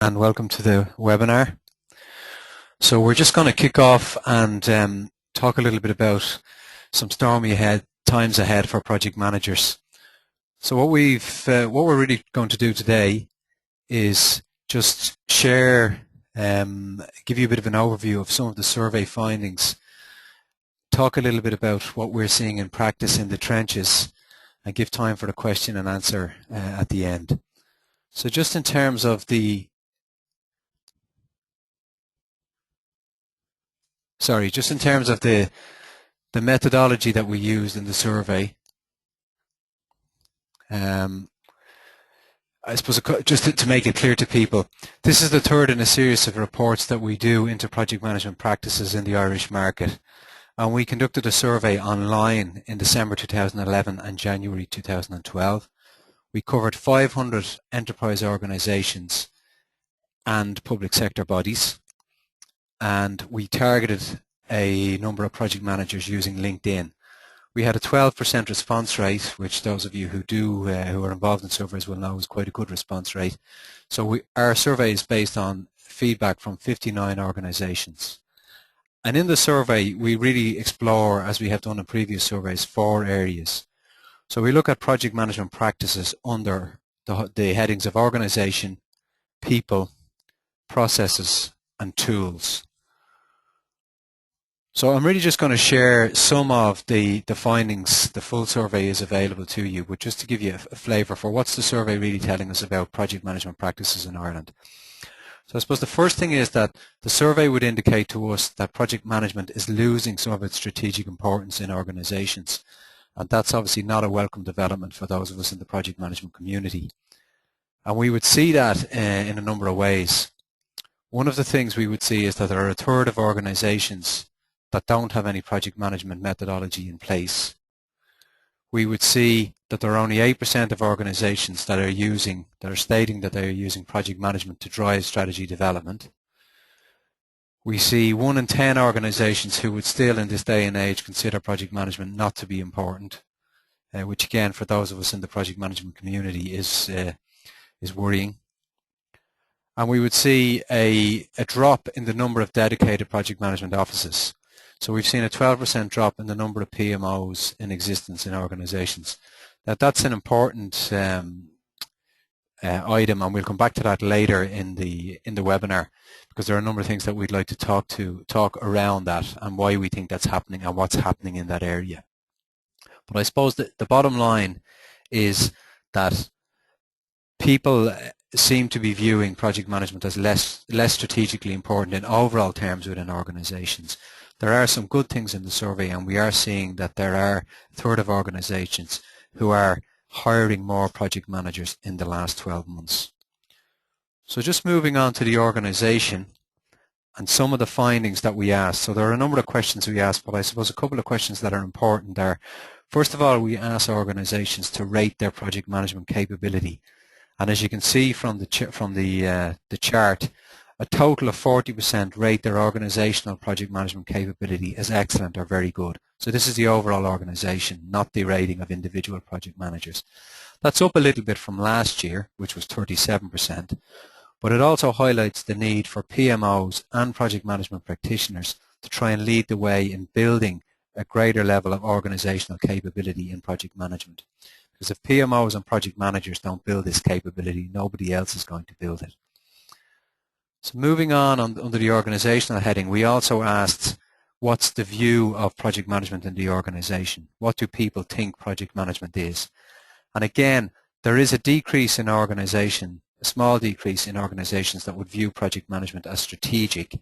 And welcome to the webinar. So we're just going to kick off and talk a little bit about some stormy times ahead for project managers. So what we're really going to do today is just share, give you a bit of an overview of some of the survey findings, talk a little bit about what we're seeing in practice in the trenches, and give time for the question and answer at the end. So just in terms of the methodology that we used in the survey, I suppose just to make it clear to people, this is the third in a series of reports that we do into project management practices in the Irish market. And we conducted a survey online in December 2011 and January 2012. We covered 500 enterprise organisations and public sector bodies, and we targeted a number of project managers using LinkedIn. We had a 12% response rate, which those of you who are involved in surveys will know is quite a good response rate. So our survey is based on feedback from 59 organisations. And in the survey, we really explore, as we have done in previous surveys, 4 areas. So we look at project management practices under the headings of organisation, people, processes, and tools. So I'm really just going to share some of the findings. The full survey is available to you, but just to give you a flavour for what's the survey really telling us about project management practices in Ireland. So I suppose the first thing is that the survey would indicate to us that project management is losing some of its strategic importance in organisations. And that's obviously not a welcome development for those of us in the project management community. And we would see that in a number of ways. One of the things we would see is that there are a third of organisations that don't have any project management methodology in place. We would see that there are only 8% of organisations that are stating that they are using project management to drive strategy development. We see 1 in 10 organisations who would still in this day and age consider project management not to be important, which again for those of us in the project management community is worrying. And we would see a drop in the number of dedicated project management offices. So we've seen a 12% drop in the number of PMOs in existence in organisations. Now that's an important item, and we'll come back to that later in the webinar, because there are a number of things that we'd like to talk around that and why we think that's happening and what's happening in that area. But I suppose that the bottom line is that people seem to be viewing project management as less strategically important in overall terms within organisations. There are some good things in the survey, and we are seeing that there are a third of organisations who are hiring more project managers in the last 12 months. So just moving on to the organisation and some of the findings that we asked. So there are a number of questions we asked, but I suppose a couple of questions that are important are, first of all, we asked organisations to rate their project management capability. And as you can see from the chart, a total of 40% rate their organisational project management capability as excellent or very good. So this is the overall organisation, not the rating of individual project managers. That's up a little bit from last year, which was 37%, but it also highlights the need for PMOs and project management practitioners to try and lead the way in building a greater level of organisational capability in project management. Because if PMOs and project managers don't build this capability, nobody else is going to build it. So moving on under the organisational heading, we also asked, what's the view of project management in the organisation? What do people think project management is? And again, there is a decrease in organisation, a small decrease in organisations that would view project management as strategic,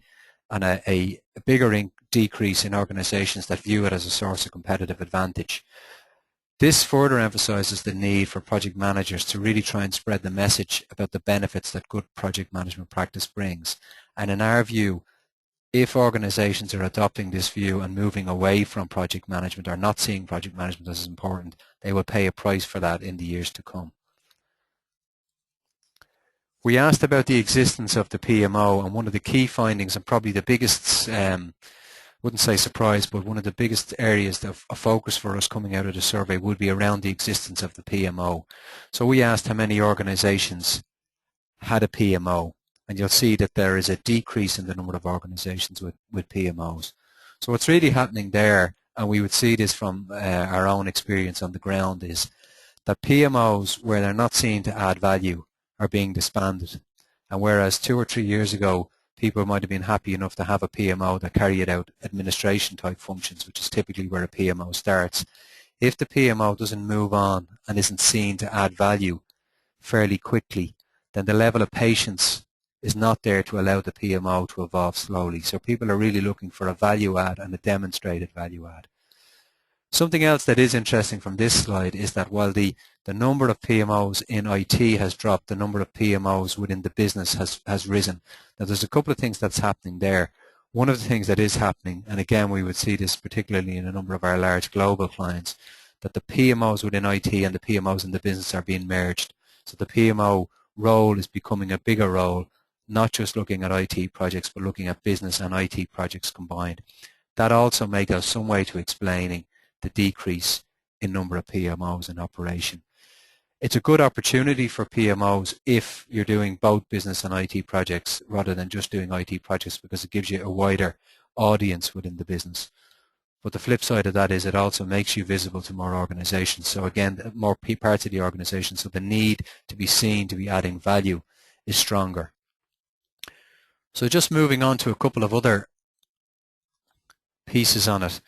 and a bigger decrease in organisations that view it as a source of competitive advantage. This further emphasises the need for project managers to really try and spread the message about the benefits that good project management practice brings. And in our view, if organisations are adopting this view and moving away from project management or not seeing project management as important, they will pay a price for that in the years to come. We asked about the existence of the PMO, and one of the key findings, and probably the biggest wouldn't say surprise, but one of the biggest areas of focus for us coming out of the survey would be around the existence of the PMO. So we asked how many organisations had a PMO, and you'll see that there is a decrease in the number of organizations with PMOs. So what's really happening there, and we would see this from our own experience on the ground, is that PMOs, where they're not seen to add value, are being disbanded. And whereas 2 or 3 years ago, people might have been happy enough to have a PMO that carried out administration type functions, which is typically where a PMO starts. If the PMO doesn't move on and isn't seen to add value fairly quickly, then the level of patience is not there to allow the PMO to evolve slowly. So people are really looking for a value add and a demonstrated value add. Something else that is interesting from this slide is that while the number of PMOs in IT has dropped, the number of PMOs within the business has risen. Now there's a couple of things that's happening there. One of the things that is happening, and again we would see this particularly in a number of our large global clients, that the PMOs within IT and the PMOs in the business are being merged. So the PMO role is becoming a bigger role, not just looking at IT projects, but looking at business and IT projects combined. That also may go some way to explaining the decrease in number of PMOs in operation. It's a good opportunity for PMOs if you're doing both business and IT projects rather than just doing IT projects, because it gives you a wider audience within the business. But the flip side of that is it also makes you visible to more organizations. So again, more parts of the organization, so the need to be seen to be adding value is stronger. So just moving on to a couple of other pieces on it.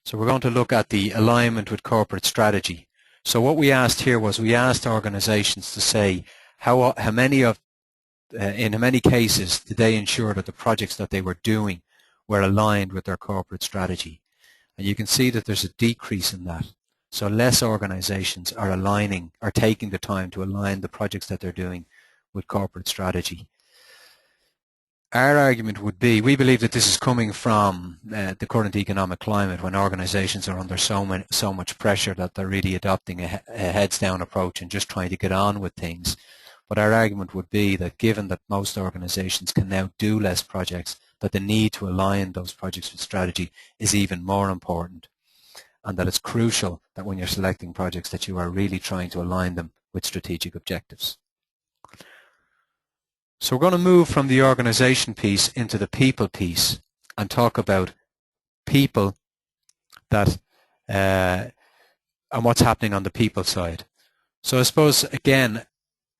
So we're going to look at the alignment with corporate strategy. So what we asked here was we asked organizations to say how many in how many cases did they ensure that the projects that they were doing were aligned with their corporate strategy. And you can see that there's a decrease in that. So less organizations are taking the time to align the projects that they're doing with corporate strategy. Our argument would be, we believe that this is coming from the current economic climate when organizations are under so much pressure that they're really adopting a heads down approach and just trying to get on with things. But our argument would be that given that most organizations can now do less projects, that the need to align those projects with strategy is even more important, and that it's crucial that when you're selecting projects that you are really trying to align them with strategic objectives. So we're going to move from the organization piece into the people piece and talk about people that and what's happening on the people side. So I suppose again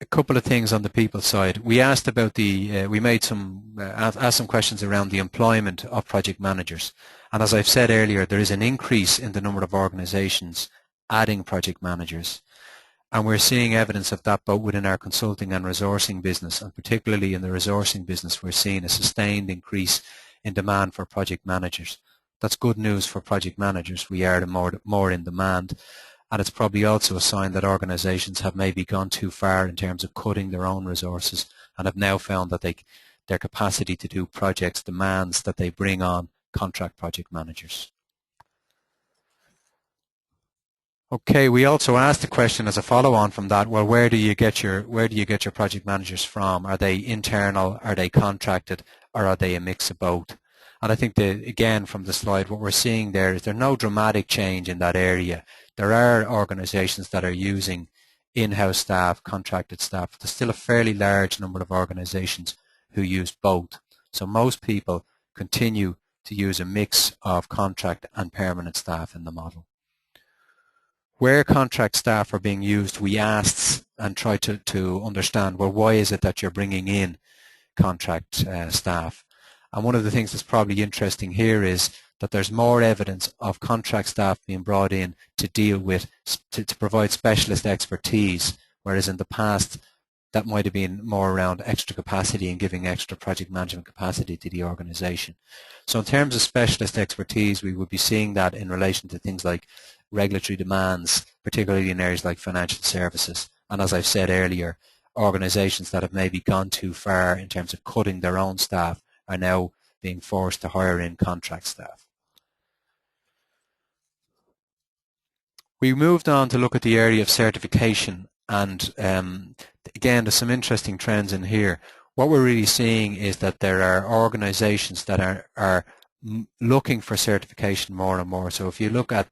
a couple of things on the people side. We asked about we made some asked some questions around the employment of project managers, and as I've said earlier, there is an increase in the number of organizations adding project managers. And we're seeing evidence of that both within our consulting and resourcing business, and particularly in the resourcing business, we're seeing a sustained increase in demand for project managers. That's good news for project managers. We are more in demand, and it's probably also a sign that organizations have maybe gone too far in terms of cutting their own resources and have now found that their capacity to do projects demands that they bring on contract project managers. Okay, we also asked the question as a follow-on from that, well, where do you get your project managers from? Are they internal, are they contracted, or are they a mix of both? And I think that, again, from the slide, what we're seeing there is there's no dramatic change in that area. There are organizations that are using in-house staff, contracted staff, but there's still a fairly large number of organizations who use both. So most people continue to use a mix of contract and permanent staff in the model. Where contract staff are being used, we asked and tried to understand, well, why is it that you're bringing in contract staff? And one of the things that's probably interesting here is that there's more evidence of contract staff being brought in to deal with, to provide specialist expertise, whereas in the past that might have been more around extra capacity and giving extra project management capacity to the organization. So in terms of specialist expertise, we would be seeing that in relation to things like regulatory demands, particularly in areas like financial services. And as I've said earlier, organizations that have maybe gone too far in terms of cutting their own staff are now being forced to hire in contract staff. We moved on to look at the area of certification, and again, there's some interesting trends in here. What we're really seeing is that there are organizations that are looking for certification more and more. So if you look at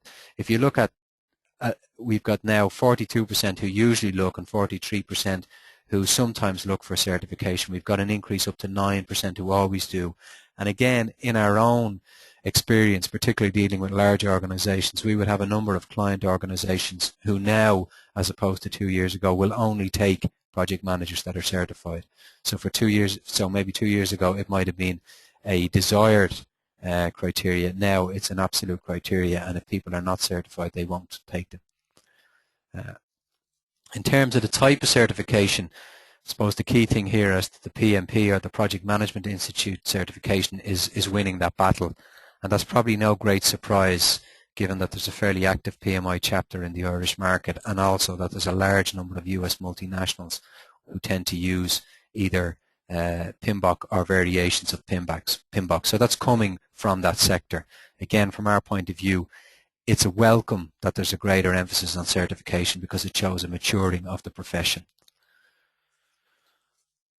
we've got now 42% who usually look and 43% who sometimes look for certification. We've got an increase up to 9% who always do. And again, in our own experience, particularly dealing with large organizations, we would have a number of client organizations who now, as opposed to 2 years ago, will only take project managers that are certified. So for 2 years, so maybe 2 years ago, it might have been a desired criteria. Now it's an absolute criteria, and if people are not certified, they won't take them. In terms of the type of certification, I suppose the key thing here is that the PMP, or the Project Management Institute certification, is winning that battle. And that's probably no great surprise, given that there's a fairly active PMI chapter in the Irish market, and also that there's a large number of US multinationals who tend to use either PMBOK or variations of PMBOK. So that's coming from that sector. Again, from our point of view, it's a welcome that there's a greater emphasis on certification, because it shows a maturing of the profession.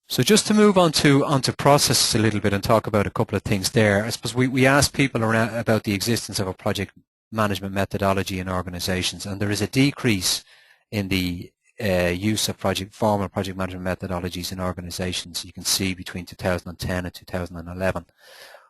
So just to move onto processes a little bit and talk about a couple of things there. I suppose we asked people around about the existence of a project management methodology in organizations, and there is a decrease in the use of formal project management methodologies in organizations. You can see between 2010 and 2011.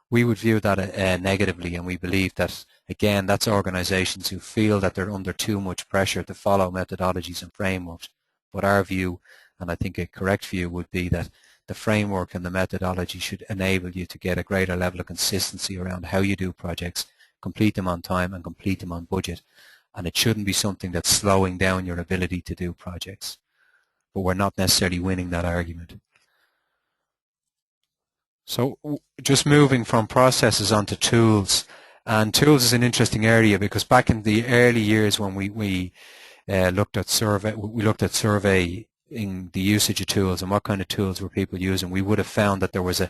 We would view that negatively, and we believe that, again, that's organizations who feel that they're under too much pressure to follow methodologies and frameworks. But our view, and I think a correct view, would be that the framework and the methodology should enable you to get a greater level of consistency around how you do projects, complete them on time and complete them on budget. And it shouldn't be something that's slowing down your ability to do projects. But we're not necessarily winning that argument. So just moving from processes onto tools. And tools is an interesting area, because back in the early years when we looked at surveying the usage of tools and what kind of tools were people using, we would have found that there was a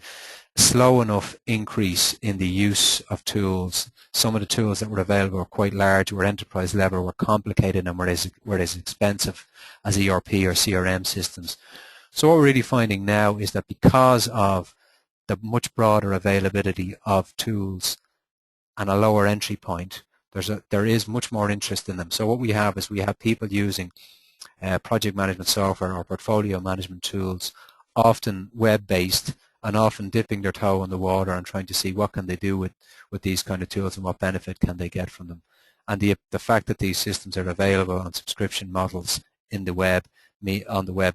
slow enough increase in the use of tools. Some of the tools that were available were quite large, were enterprise level, were complicated, and were as expensive as ERP or CRM systems. So what we're really finding now is that because of the much broader availability of tools and a lower entry point, there is much more interest in them. So what we have people using project management software or portfolio management tools, often web-based, and often dipping their toe in the water and trying to see what can they do with these kind of tools and what benefit can they get from them. And the fact that these systems are available on subscription models on the web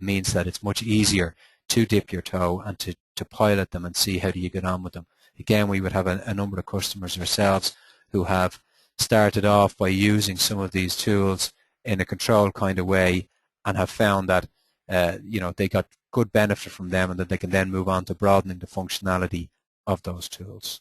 means that it's much easier to dip your toe and to pilot them and see how do you get on with them. Again, we would have a number of customers ourselves who have started off by using some of these tools in a controlled kind of way, and have found that they got good benefit from them, and that they can then move on to broadening the functionality of those tools.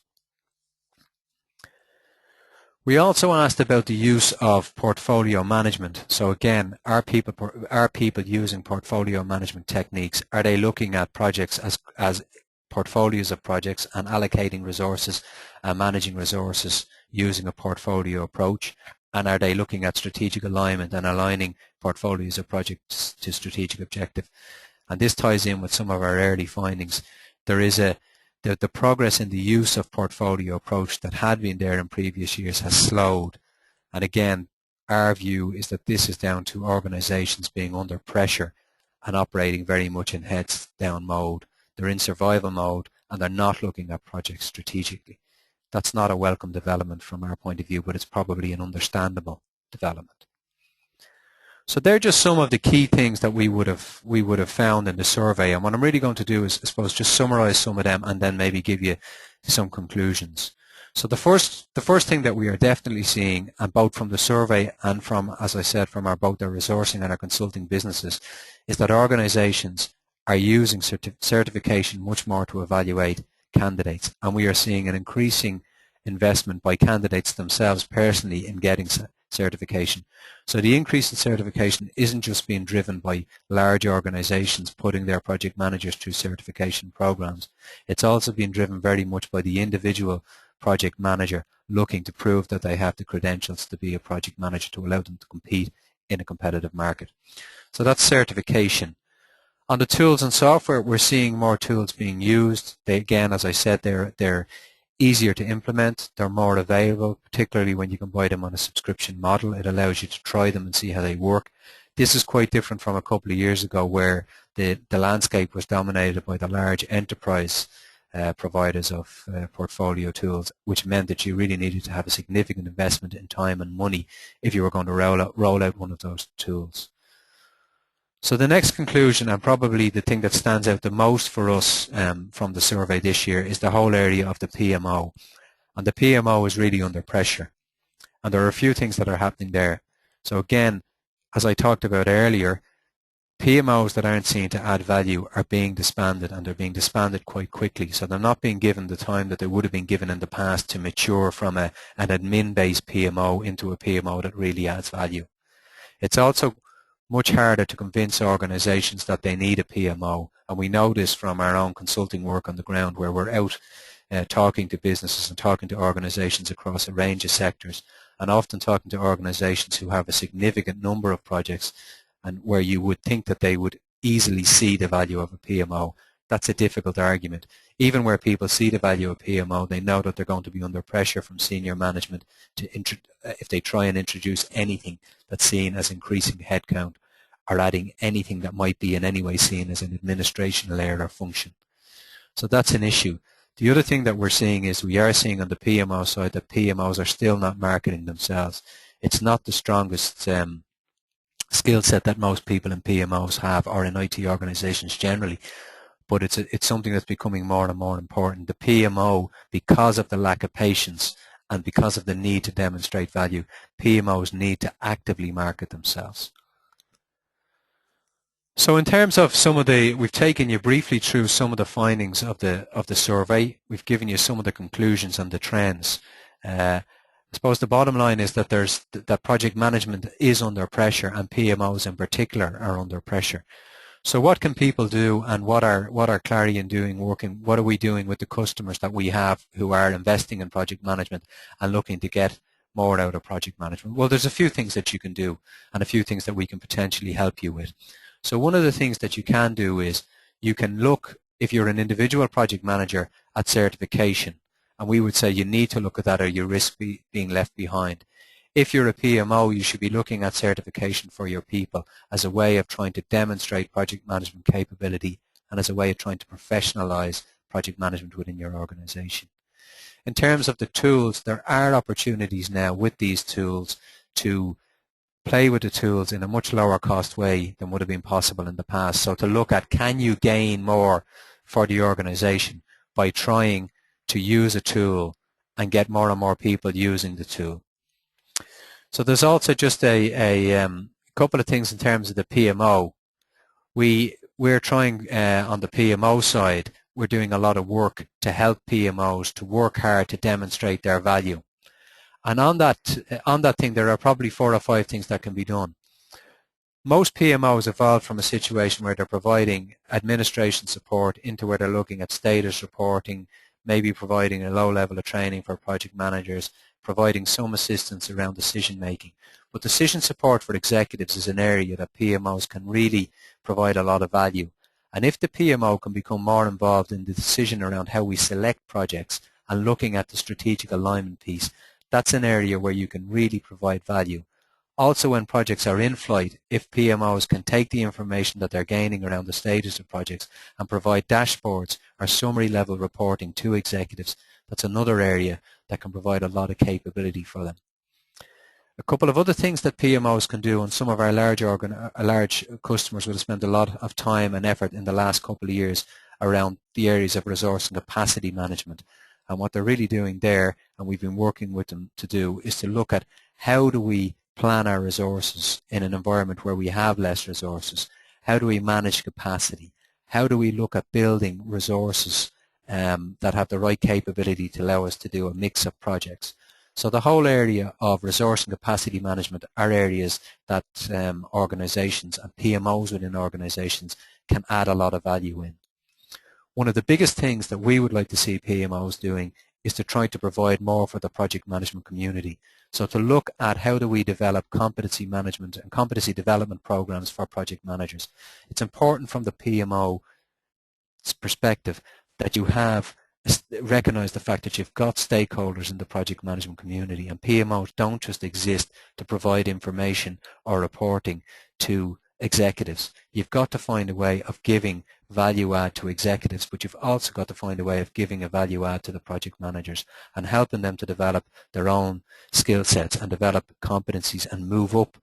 We also asked about the use of portfolio management. So again, are people using portfolio management techniques? Are they looking at projects as portfolios of projects and allocating resources and managing resources using a portfolio approach? And are they looking at strategic alignment and aligning portfolios of projects to strategic objective? And this ties in with some of our early findings. There is the progress in the use of portfolio approach that had been there in previous years has slowed. And again, our view is that this is down to organizations being under pressure and operating very much in heads down mode. They're in survival mode, and they're not looking at projects strategically. That's not a welcome development from our point of view, but it's probably an understandable development. So they're just some of the key things that we would have found in the survey. And what I'm really going to do is, I suppose, just summarize some of them and then maybe give you some conclusions. So the first thing that we are definitely seeing, and both from the survey and from, as I said, from both our resourcing and our consulting businesses, is that organizations are using certification much more to evaluate candidates, and we are seeing an increasing investment by candidates themselves personally in getting certification. So the increase in certification isn't just being driven by large organizations putting their project managers through certification programs. It's also being driven very much by the individual project manager looking to prove that they have the credentials to be a project manager to allow them to compete in a competitive market. So that's certification. On the tools and software, we're seeing more tools being used. They, again, as I said, they're easier to implement. They're more available, particularly when you can buy them on a subscription model. It allows you to try them and see how they work. This is quite different from a couple of years ago where the landscape was dominated by the large enterprise providers of portfolio tools, which meant that you really needed to have a significant investment in time and money if you were going to roll out one of those tools. So the next conclusion, and probably the thing that stands out the most for us from the survey this year, is the whole area of the PMO. And the PMO is really under pressure. And there are a few things that are happening there. So again, as I talked about earlier, PMOs that aren't seen to add value are being disbanded, and they're being disbanded quite quickly. So they're not being given the time that they would have been given in the past to mature from an admin-based PMO into a PMO that really adds value. It's also much harder to convince organizations that they need a PMO, and we know this from our own consulting work on the ground, where we're out talking to businesses and talking to organizations across a range of sectors, and often talking to organizations who have a significant number of projects and where you would think that they would easily see the value of a PMO. That's a difficult argument. Even where people see the value of PMO, they know that they're going to be under pressure from senior management if they try and introduce anything that's seen as increasing headcount or adding anything that might be in any way seen as an administration layer or function. So that's an issue. The other thing that we're seeing is we are seeing on the PMO side that PMOs are still not marketing themselves. It's not the strongest skill set that most people in PMOs have, or in IT organizations generally, but it's something that's becoming more and more important. The PMO, because of the lack of patience and because of the need to demonstrate value, PMOs need to actively market themselves. So in terms of we've taken you briefly through some of the findings of the survey. We've given you some of the conclusions and the trends. I suppose the bottom line is that that project management is under pressure, and PMOs in particular are under pressure. So what can people do, and what are Clarion doing working? What are we doing with the customers that we have who are investing in project management and looking to get more out of project management? Well, there's a few things that you can do and a few things that we can potentially help you with. So one of the things that you can do is you can look, if you're an individual project manager, at certification. And we would say you need to look at that or you risk being left behind. If you're a PMO, you should be looking at certification for your people as a way of trying to demonstrate project management capability and as a way of trying to professionalize project management within your organization. In terms of the tools, there are opportunities now with these tools to play with the tools in a much lower cost way than would have been possible in the past. So to look at, can you gain more for the organization by trying to use a tool and get more and more people using the tool. So there's also just a couple of things in terms of the PMO. We're trying on the PMO side, we're doing a lot of work to help PMOs to work hard to demonstrate their value. And on that thing, there are probably 4 or 5 things that can be done. Most PMOs evolved from a situation where they're providing administration support into where they're looking at status reporting, maybe providing a low level of training for project managers, providing some assistance around decision making. But decision support for executives is an area that PMOs can really provide a lot of value. And if the PMO can become more involved in the decision around how we select projects and looking at the strategic alignment piece, that's an area where you can really provide value. Also, when projects are in flight, if PMOs can take the information that they're gaining around the status of projects and provide dashboards or summary level reporting to executives, that's another area that can provide a lot of capability for them. A couple of other things that PMOs can do, and some of our large customers will have spent a lot of time and effort in the last couple of years around the areas of resource and capacity management. And what they're really doing there, and we've been working with them to do, is to look at how do we plan our resources in an environment where we have less resources? How do we manage capacity? How do we look at building resources that have the right capability to allow us to do a mix of projects? So the whole area of resource and capacity management are areas that organizations and PMOs within organizations can add a lot of value in. One of the biggest things that we would like to see PMOs doing is to try to provide more for the project management community. So to look at how do we develop competency management and competency development programs for project managers. It's important from the PMO's perspective that you recognize the fact that you've got stakeholders in the project management community, and PMOs don't just exist to provide information or reporting to executives. You've got to find a way of giving value add to executives, but you've also got to find a way of giving a value add to the project managers and helping them to develop their own skill sets and develop competencies and move up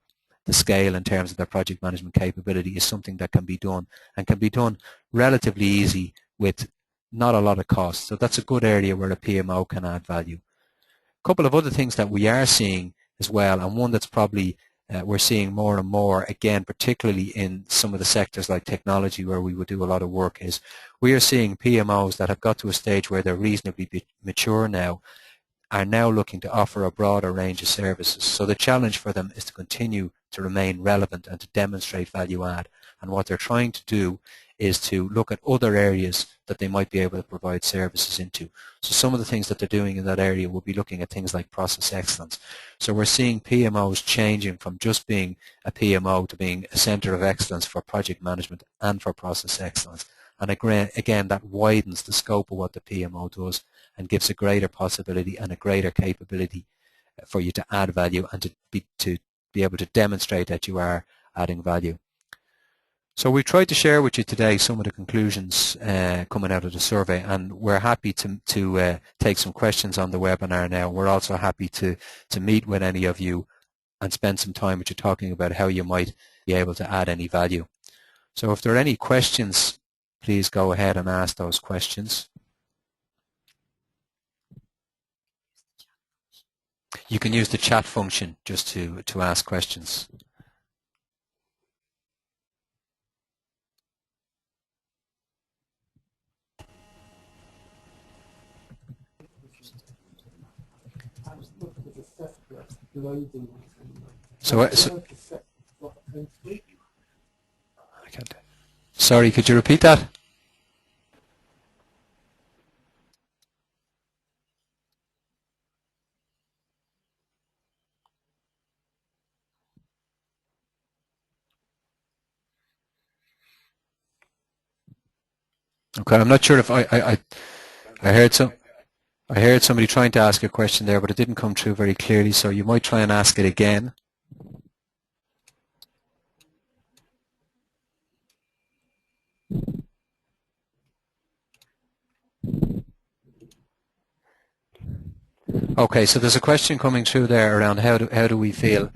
the scale in terms of their project management capability is something that can be done and can be done relatively easy with not a lot of cost. So that's a good area where a PMO can add value. A couple of other things that we are seeing as well, and one that's probably we're seeing more and more, again, particularly in some of the sectors like technology where we would do a lot of work, is we are seeing PMOs that have got to a stage where they're reasonably mature now, are now looking to offer a broader range of services. So the challenge for them is to continue to remain relevant and to demonstrate value add. And what they're trying to do is to look at other areas that they might be able to provide services into. So some of the things that they're doing in that area will be looking at things like process excellence. So we're seeing PMOs changing from just being a PMO to being a center of excellence for project management and for process excellence. And again, that widens the scope of what the PMO does and gives a greater possibility and a greater capability for you to add value and to be able to demonstrate that you are adding value. So we tried to share with you today some of the conclusions coming out of the survey, and we're happy to take some questions on the webinar now. We're also happy to meet with any of you and spend some time with you talking about how you might be able to add any value. So if there are any questions, please go ahead and ask those questions. You can use the chat function just to ask questions. Sorry, could you repeat that? Okay, I'm not sure if I heard somebody trying to ask a question there, but it didn't come through very clearly, so you might try and ask it again. Okay, so there's a question coming through there around how do we feel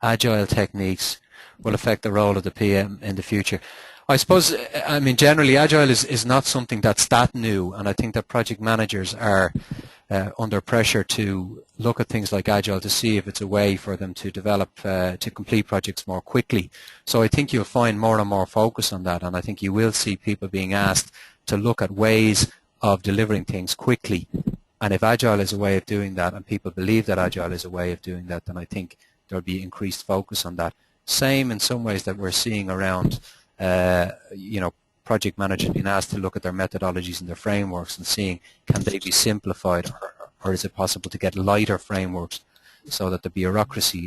agile techniques will affect the role of the PM in the future. I suppose, I mean, generally agile is not something that's that new, and I think that project managers are under pressure to look at things like agile to see if it's a way for them to develop, to complete projects more quickly. So I think you'll find more and more focus on that, and I think you will see people being asked to look at ways of delivering things quickly. And if agile is a way of doing that, and people believe that agile is a way of doing that, then I think there'll be increased focus on that. Same in some ways that we're seeing around, project managers being asked to look at their methodologies and their frameworks and seeing can they be simplified, or is it possible to get lighter frameworks so that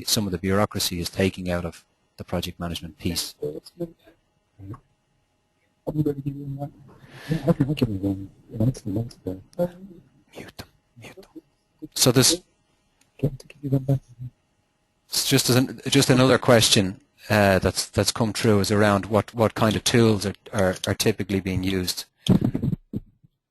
some of the bureaucracy is taking out of the project management piece. Mute. So this just another question that's come through is around what kind of tools are typically being used.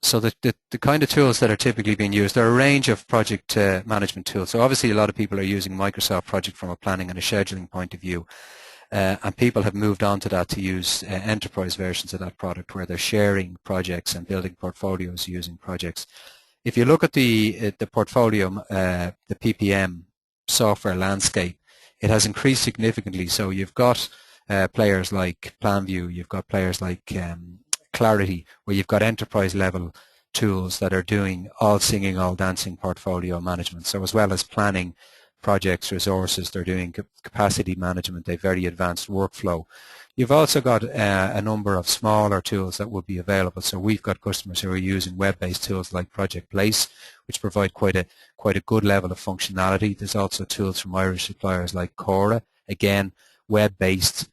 So the kind of tools that are typically being used, there are a range of project management tools. So obviously a lot of people are using Microsoft Project from a planning and a scheduling point of view. And people have moved on to that to use enterprise versions of that product where they're sharing projects and building portfolios using projects. If you look at the portfolio, the PPM software landscape, it has increased significantly. So you've got players like PlanView, you've got players like Clarity, where you've got enterprise level tools that are doing all singing, all dancing portfolio management. So as well as planning projects, resources, they're doing capacity management, a very advanced workflow. You've also got a number of smaller tools that will be available. So we've got customers who are using web-based tools like Project Place, which provide quite a good level of functionality. There's also tools from Irish suppliers like Cora, again, web-based,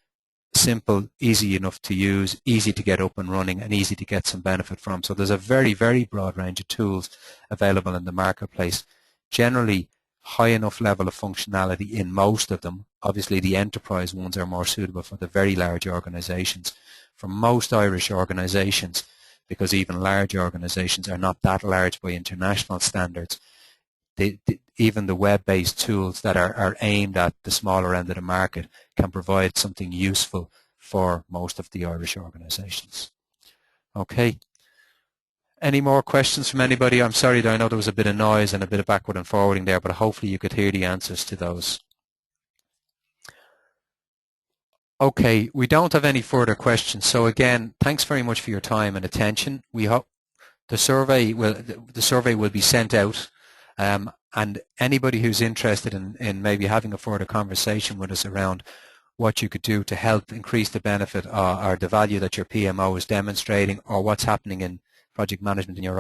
simple, easy enough to use, easy to get up and running, and easy to get some benefit from. So there's a very, very broad range of tools available in the marketplace. Generally, high enough level of functionality in most of them. Obviously, the enterprise ones are more suitable for the very large organizations. For most Irish organizations, because even large organizations are not that large by international standards, even the web-based tools that are aimed at the smaller end of the market can provide something useful for most of the Irish organizations. Okay. Any more questions from anybody? I'm sorry that I know there was a bit of noise and a bit of backward and forwarding there, but hopefully you could hear the answers to those. Okay, we don't have any further questions. So again, thanks very much for your time and attention. We hope the survey will be sent out, and anybody who's interested in maybe having a further conversation with us around what you could do to help increase the benefit or the value that your PMO is demonstrating, or what's happening in project management in your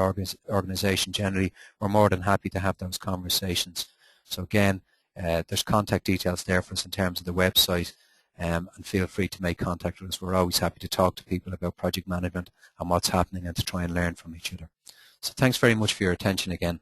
organization generally, we're more than happy to have those conversations. So again, there's contact details there for us in terms of the website, and feel free to make contact with us. We're always happy to talk to people about project management and what's happening and to try and learn from each other. So thanks very much for your attention again.